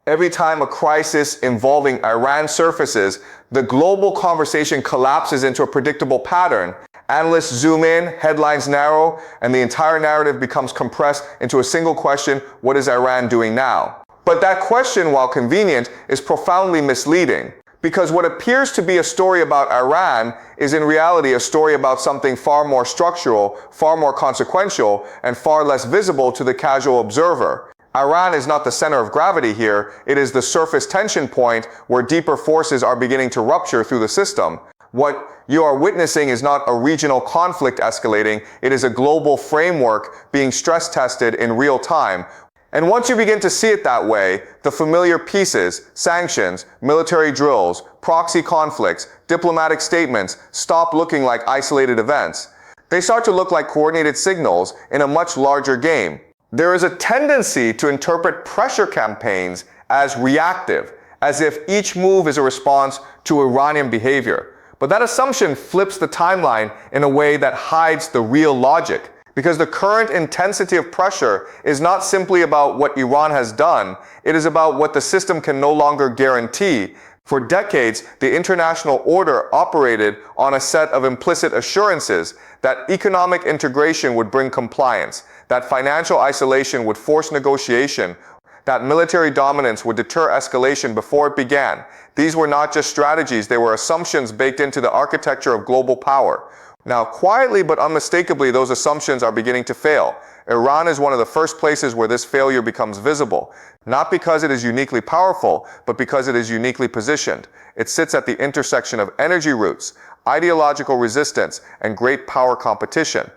Every time a crisis involving Iran surfaces, the global conversation collapses into a predictable pattern. Analysts zoom in, headlines narrow, and the entire narrative becomes compressed into a single question: what is Iran doing now? But that question, while convenient, is profoundly misleading. Because what appears to be a story about Iran is in reality a story about something far more structural, far more consequential, and far less visible to the casual observer. Iran is not the center of gravity here, it is the surface tension point where deeper forces are beginning to rupture through the system. What you are witnessing is not a regional conflict escalating, it is a global framework being stress tested in real time. And once you begin to see it that way, the familiar pieces, sanctions, military drills, proxy conflicts, diplomatic statements stop looking like isolated events. They start to look like coordinated signals in a much larger game. There is a tendency to interpret pressure campaigns as reactive, as if each move is a response to Iranian behavior. But that assumption flips the timeline in a way that hides the real logic. Because the current intensity of pressure is not simply about what Iran has done, it is about what the system can no longer guarantee. For decades, the international order operated on a set of implicit assurances that economic integration would bring compliance, that financial isolation would force negotiation, that military dominance would deter escalation before it began. These were not just strategies, they were assumptions baked into the architecture of global power. Now, quietly but unmistakably, those assumptions are beginning to fail. Iran is one of the first places where this failure becomes visible, not because it is uniquely powerful, but because it is uniquely positioned. It sits at the intersection of energy routes, ideological resistance, and great power competition.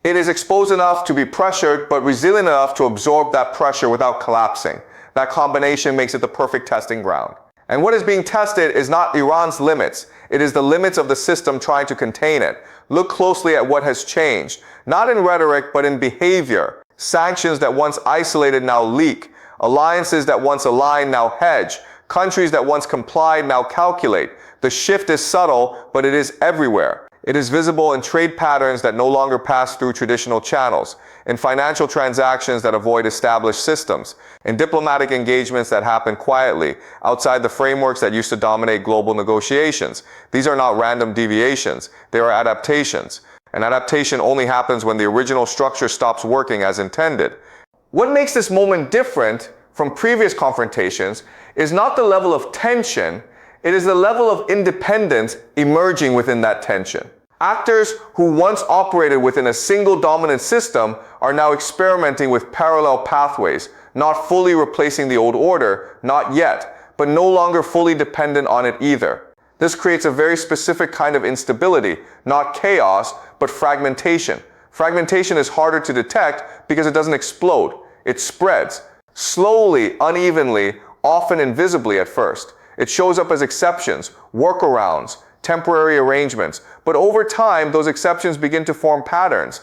It is exposed enough to be pressured, but resilient enough to absorb that pressure without collapsing. That combination makes it the perfect testing ground. And what is being tested is not Iran's limits, it is the limits of the system trying to contain it. Look closely at what has changed, not in rhetoric, but in behavior. Sanctions that once isolated now leak. Alliances that once aligned now hedge. Countries that once complied now calculate. The shift is subtle, but it is everywhere. It is visible in trade patterns that no longer pass through traditional channels, in financial transactions that avoid established systems, in diplomatic engagements that happen quietly, outside the frameworks that used to dominate global negotiations. These are not random deviations, they are adaptations. And adaptation only happens when the original structure stops working as intended. What makes this moment different from previous confrontations is not the level of tension, it is the level of independence emerging within that tension. Actors who once operated within a single dominant system are now experimenting with parallel pathways, not fully replacing the old order, not yet, but no longer fully dependent on it either. This creates a very specific kind of instability, not chaos, but fragmentation. Fragmentation is harder to detect because it doesn't explode. It spreads, slowly, unevenly, often invisibly at first. It shows up as exceptions, workarounds, temporary arrangements, but over time those exceptions begin to form patterns,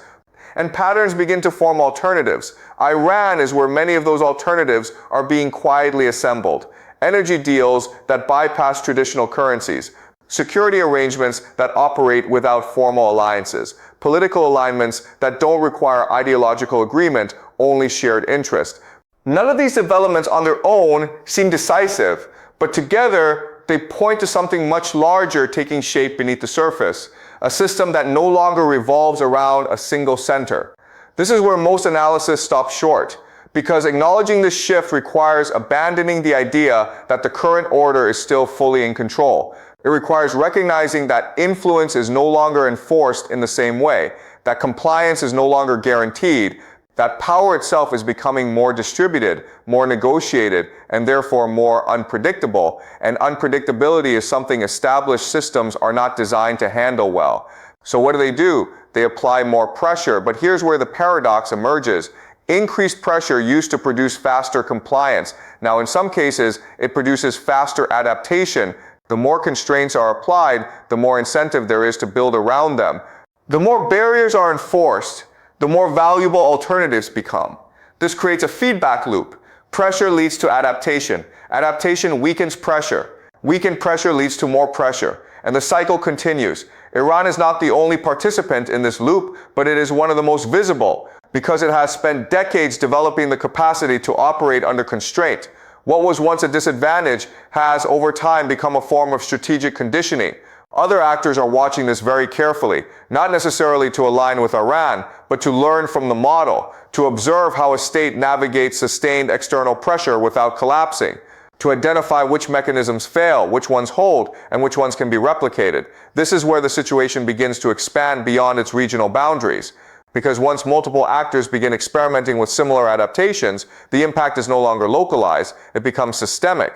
and patterns begin to form alternatives. Iran is where many of those alternatives are being quietly assembled. Energy deals that bypass traditional currencies, security arrangements that operate without formal alliances, political alignments that don't require ideological agreement, only shared interest. None of these developments on their own seem decisive, but together, they point to something much larger taking shape beneath the surface, a system that no longer revolves around a single center. This is where most analysis stops short, because acknowledging this shift requires abandoning the idea that the current order is still fully in control. It requires recognizing that influence is no longer enforced in the same way, that compliance is no longer guaranteed, that power itself is becoming more distributed, more negotiated, and therefore more unpredictable. And unpredictability is something established systems are not designed to handle well. So what do? They apply more pressure, but here's where the paradox emerges. Increased pressure used to produce faster compliance. Now in some cases, it produces faster adaptation. The more constraints are applied, the more incentive there is to build around them. The more barriers are enforced, the more valuable alternatives become. This creates a feedback loop. Pressure leads to adaptation. Adaptation weakens pressure. Weakened pressure leads to more pressure. And the cycle continues. Iran is not the only participant in this loop, but it is one of the most visible because it has spent decades developing the capacity to operate under constraint. What was once a disadvantage has over time become a form of strategic conditioning. Other actors are watching this very carefully, not necessarily to align with Iran, but to learn from the model, to observe how a state navigates sustained external pressure without collapsing, to identify which mechanisms fail, which ones hold, and which ones can be replicated. This is where the situation begins to expand beyond its regional boundaries. Because once multiple actors begin experimenting with similar adaptations, the impact is no longer localized, it becomes systemic.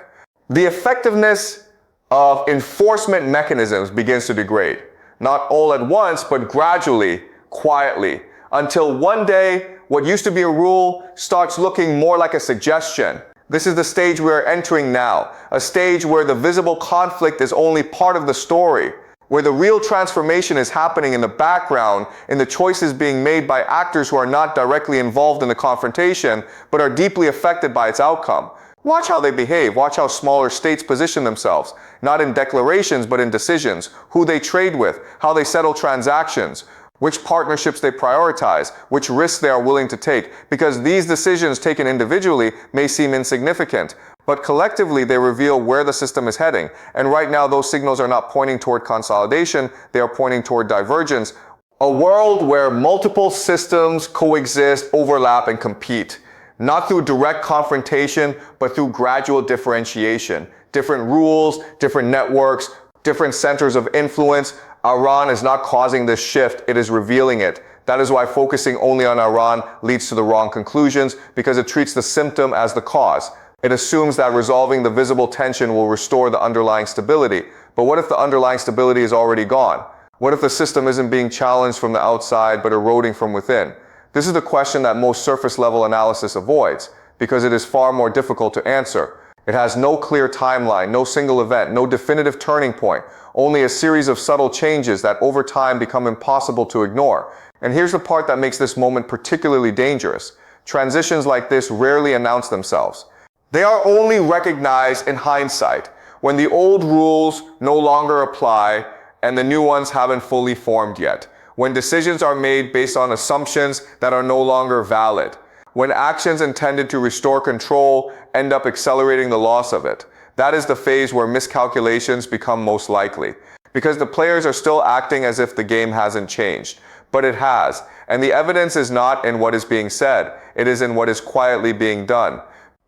The effectiveness of enforcement mechanisms begins to degrade. Not all at once, but gradually, quietly, until one day, what used to be a rule starts looking more like a suggestion. This is the stage we are entering now, a stage where the visible conflict is only part of the story, where the real transformation is happening in the background, in the choices being made by actors who are not directly involved in the confrontation, but are deeply affected by its outcome. Watch how they behave. Watch how smaller states position themselves, not in declarations, but in decisions, who they trade with, how they settle transactions, which partnerships they prioritize, which risks they are willing to take, because these decisions taken individually may seem insignificant, but collectively they reveal where the system is heading. And right now those signals are not pointing toward consolidation, they are pointing toward divergence. A world where multiple systems coexist, overlap, and compete. Not through direct confrontation, but through gradual differentiation. Different rules, different networks, different centers of influence. Iran is not causing this shift, it is revealing it. That is why focusing only on Iran leads to the wrong conclusions, because it treats the symptom as the cause. It assumes that resolving the visible tension will restore the underlying stability. But what if the underlying stability is already gone? What if the system isn't being challenged from the outside, but eroding from within? This is the question that most surface-level analysis avoids, because it is far more difficult to answer. It has no clear timeline, no single event, no definitive turning point, only a series of subtle changes that over time become impossible to ignore. And here's the part that makes this moment particularly dangerous. Transitions like this rarely announce themselves. They are only recognized in hindsight, when the old rules no longer apply and the new ones haven't fully formed yet. When decisions are made based on assumptions that are no longer valid, when actions intended to restore control end up accelerating the loss of it. That is the phase where miscalculations become most likely, because the players are still acting as if the game hasn't changed, but it has, and the evidence is not in what is being said, it is in what is quietly being done.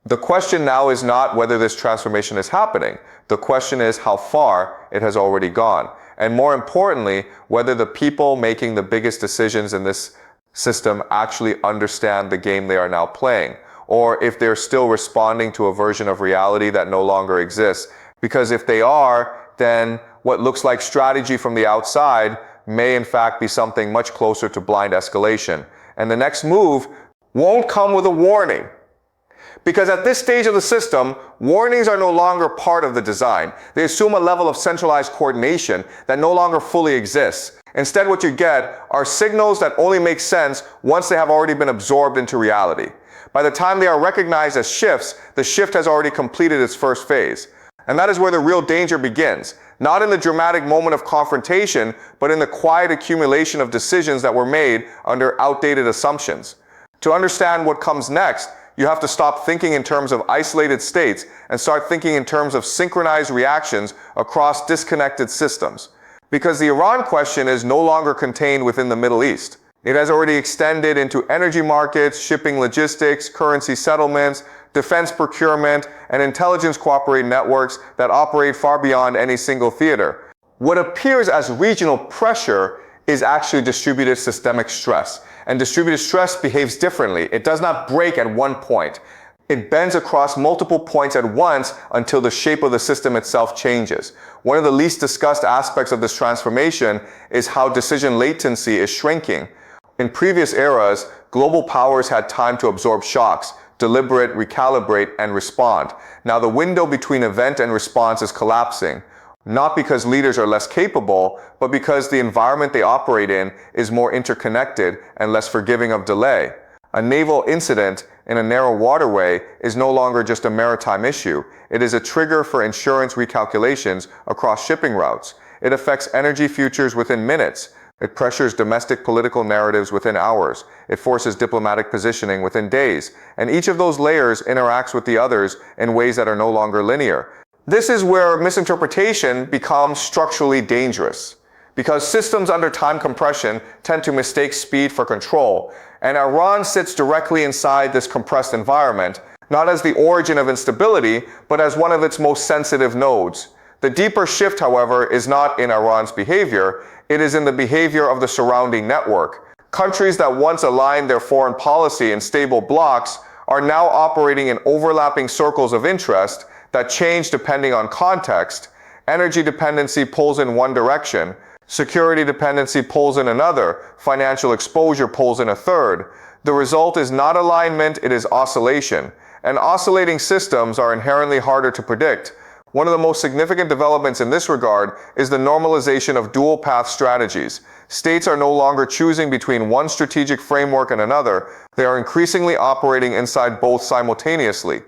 The question now is not whether this transformation is happening, the question is how far it has already gone. And more importantly, whether the people making the biggest decisions in this system actually understand the game they are now playing, or if they're still responding to a version of reality that no longer exists. Because if they are, then what looks like strategy from the outside may in fact be something much closer to blind escalation. And the next move won't come with a warning. Because at this stage of the system, warnings are no longer part of the design. They assume a level of centralized coordination that no longer fully exists. Instead, what you get are signals that only make sense once they have already been absorbed into reality. By the time they are recognized as shifts, the shift has already completed its first phase. And that is where the real danger begins. Not in the dramatic moment of confrontation, but in the quiet accumulation of decisions that were made under outdated assumptions. To understand what comes next, you have to stop thinking in terms of isolated states and start thinking in terms of synchronized reactions across disconnected systems. Because the Iran question is no longer contained within the Middle East. It has already extended into energy markets, shipping logistics, currency settlements, defense procurement, and intelligence cooperating networks that operate far beyond any single theater. What appears as regional pressure is actually distributed systemic stress. And distributed stress behaves differently. It does not break at one point. It bends across multiple points at once until the shape of the system itself changes. One of the least discussed aspects of this transformation is how decision latency is shrinking. In previous eras, global powers had time to absorb shocks, deliberate, recalibrate, and respond. Now the window between event and response is collapsing. Not because leaders are less capable, but because the environment they operate in is more interconnected and less forgiving of delay. A naval incident in a narrow waterway is no longer just a maritime issue. It is a trigger for insurance recalculations across shipping routes. It affects energy futures within minutes. It pressures domestic political narratives within hours. It forces diplomatic positioning within days. And each of those layers interacts with the others in ways that are no longer linear. This is where misinterpretation becomes structurally dangerous, because systems under time compression tend to mistake speed for control, and Iran sits directly inside this compressed environment, not as the origin of instability, but as one of its most sensitive nodes. The deeper shift, however, is not in Iran's behavior, it is in the behavior of the surrounding network. Countries that once aligned their foreign policy in stable blocks are now operating in overlapping circles of interest that change depending on context. Energy dependency pulls in one direction, security dependency pulls in another, financial exposure pulls in a third. The result is not alignment, it is oscillation. And oscillating systems are inherently harder to predict. One of the most significant developments in this regard is the normalization of dual-path strategies. States are no longer choosing between one strategic framework and another. They are increasingly operating inside both simultaneously.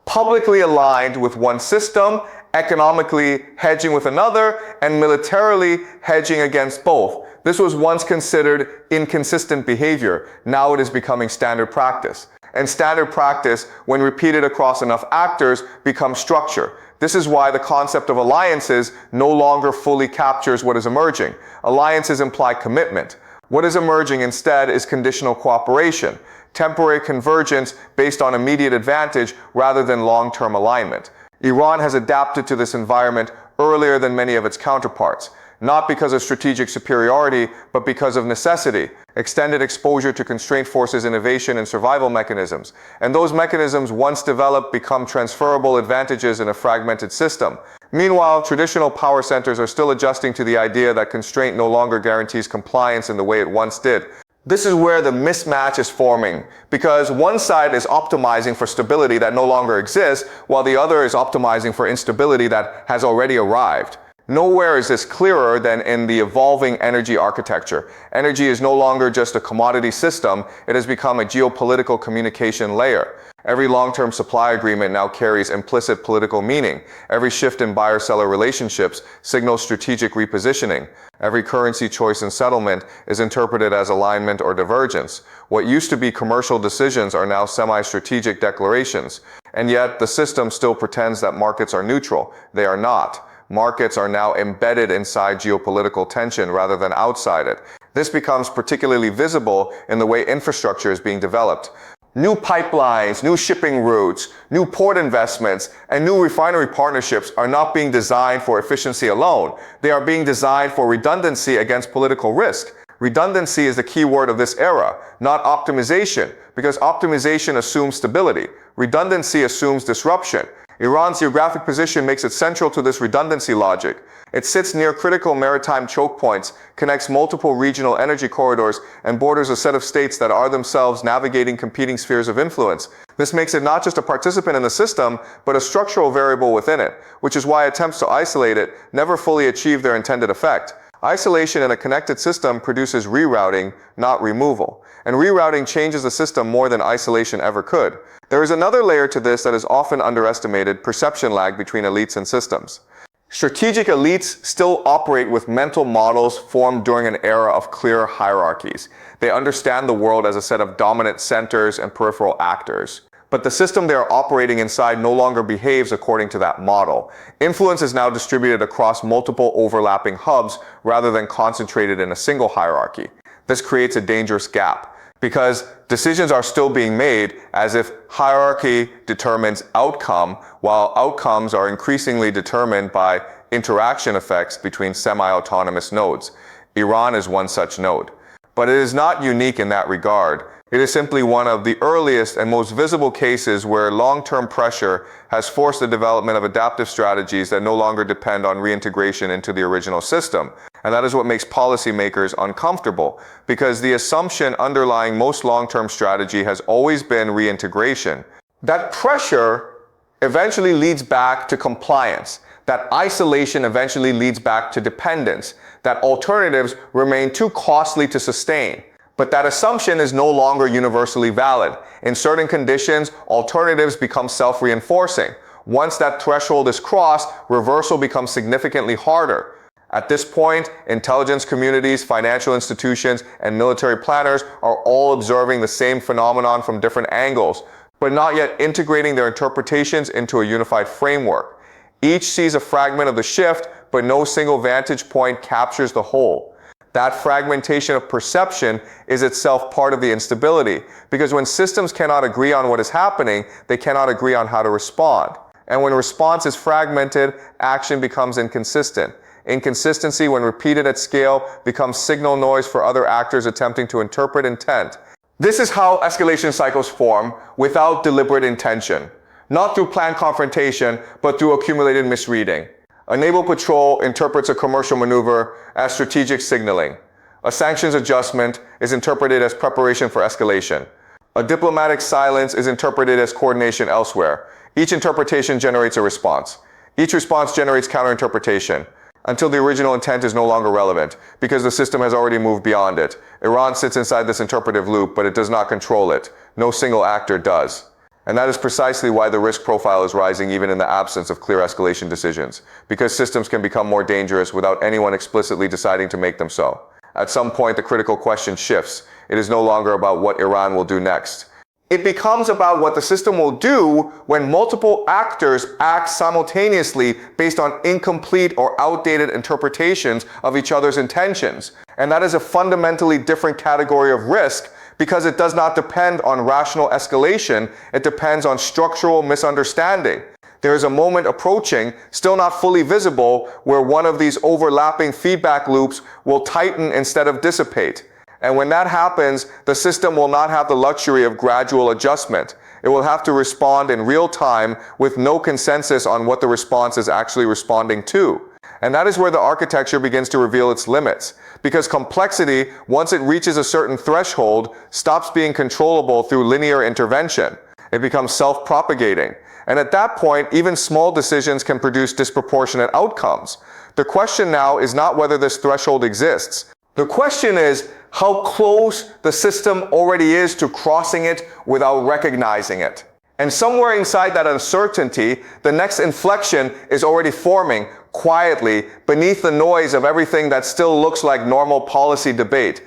Publicly aligned with one system, economically hedging with another, and militarily hedging against both. This was once considered inconsistent behavior. Now it is becoming standard practice. And standard practice, when repeated across enough actors, becomes structure. This is why the concept of alliances no longer fully captures what is emerging. Alliances imply commitment. What is emerging instead is conditional cooperation, temporary convergence based on immediate advantage rather than long-term alignment. Iran has adapted to this environment earlier than many of its counterparts, not because of strategic superiority, but because of necessity, extended exposure to constraint forces innovation and survival mechanisms. And those mechanisms, once developed, become transferable advantages in a fragmented system. Meanwhile, traditional power centers are still adjusting to the idea that constraint no longer guarantees compliance in the way it once did. This is where the mismatch is forming, because one side is optimizing for stability that no longer exists, while the other is optimizing for instability that has already arrived. Nowhere is this clearer than in the evolving energy architecture. Energy is no longer just a commodity system, it has become a geopolitical communication layer. Every long-term supply agreement now carries implicit political meaning. Every shift in buyer-seller relationships signals strategic repositioning. Every currency choice and settlement is interpreted as alignment or divergence. What used to be commercial decisions are now semi-strategic declarations. And yet, the system still pretends that markets are neutral. They are not. Markets are now embedded inside geopolitical tension rather than outside it. This becomes particularly visible in the way infrastructure is being developed. New pipelines, new shipping routes, new port investments, and new refinery partnerships are not being designed for efficiency alone. They are being designed for redundancy against political risk. Redundancy is the key word of this era, not optimization, because optimization assumes stability. Redundancy assumes disruption. Iran's geographic position makes it central to this redundancy logic. It sits near critical maritime choke points, connects multiple regional energy corridors, and borders a set of states that are themselves navigating competing spheres of influence. This makes it not just a participant in the system, but a structural variable within it, which is why attempts to isolate it never fully achieve their intended effect. Isolation in a connected system produces rerouting, not removal. And rerouting changes the system more than isolation ever could. There is another layer to this that is often underestimated: perception lag between elites and systems. Strategic elites still operate with mental models formed during an era of clear hierarchies. They understand the world as a set of dominant centers and peripheral actors. But the system they are operating inside no longer behaves according to that model. Influence is now distributed across multiple overlapping hubs rather than concentrated in a single hierarchy. This creates a dangerous gap, because decisions are still being made as if hierarchy determines outcome, while outcomes are increasingly determined by interaction effects between semi-autonomous nodes. Iran is one such node. But it is not unique in that regard. It is simply one of the earliest and most visible cases where long-term pressure has forced the development of adaptive strategies that no longer depend on reintegration into the original system. And that is what makes policymakers uncomfortable, because the assumption underlying most long-term strategy has always been reintegration. That pressure eventually leads back to compliance. That isolation eventually leads back to dependence. That alternatives remain too costly to sustain. But that assumption is no longer universally valid. In certain conditions, alternatives become self-reinforcing. Once that threshold is crossed, reversal becomes significantly harder. At this point, intelligence communities, financial institutions, and military planners are all observing the same phenomenon from different angles, but not yet integrating their interpretations into a unified framework. Each sees a fragment of the shift, but no single vantage point captures the whole. That fragmentation of perception is itself part of the instability, because when systems cannot agree on what is happening, they cannot agree on how to respond. And when response is fragmented, action becomes inconsistent. Inconsistency, when repeated at scale, becomes signal noise for other actors attempting to interpret intent. This is how escalation cycles form without deliberate intention. Not through planned confrontation, but through accumulated misreading. A naval patrol interprets a commercial maneuver as strategic signaling. A sanctions adjustment is interpreted as preparation for escalation. A diplomatic silence is interpreted as coordination elsewhere. Each interpretation generates a response. Each response generates counterinterpretation, until the original intent is no longer relevant, because the system has already moved beyond it. Iran sits inside this interpretive loop, but it does not control it. No single actor does. And that is precisely why the risk profile is rising even in the absence of clear escalation decisions, because systems can become more dangerous without anyone explicitly deciding to make them so. At some point, the critical question shifts. It is no longer about what Iran will do next. It becomes about what the system will do when multiple actors act simultaneously based on incomplete or outdated interpretations of each other's intentions. And that is a fundamentally different category of risk, because it does not depend on rational escalation, it depends on structural misunderstanding. There is a moment approaching, still not fully visible, where one of these overlapping feedback loops will tighten instead of dissipate. And when that happens, the system will not have the luxury of gradual adjustment. It will have to respond in real time with no consensus on what the response is actually responding to. And that is where the architecture begins to reveal its limits. Because complexity, once it reaches a certain threshold, stops being controllable through linear intervention. It becomes self-propagating. And at that point, even small decisions can produce disproportionate outcomes. The question now is not whether this threshold exists. The question is how close the system already is to crossing it without recognizing it. And somewhere inside that uncertainty, the next inflection is already forming quietly beneath the noise of everything that still looks like normal policy debate.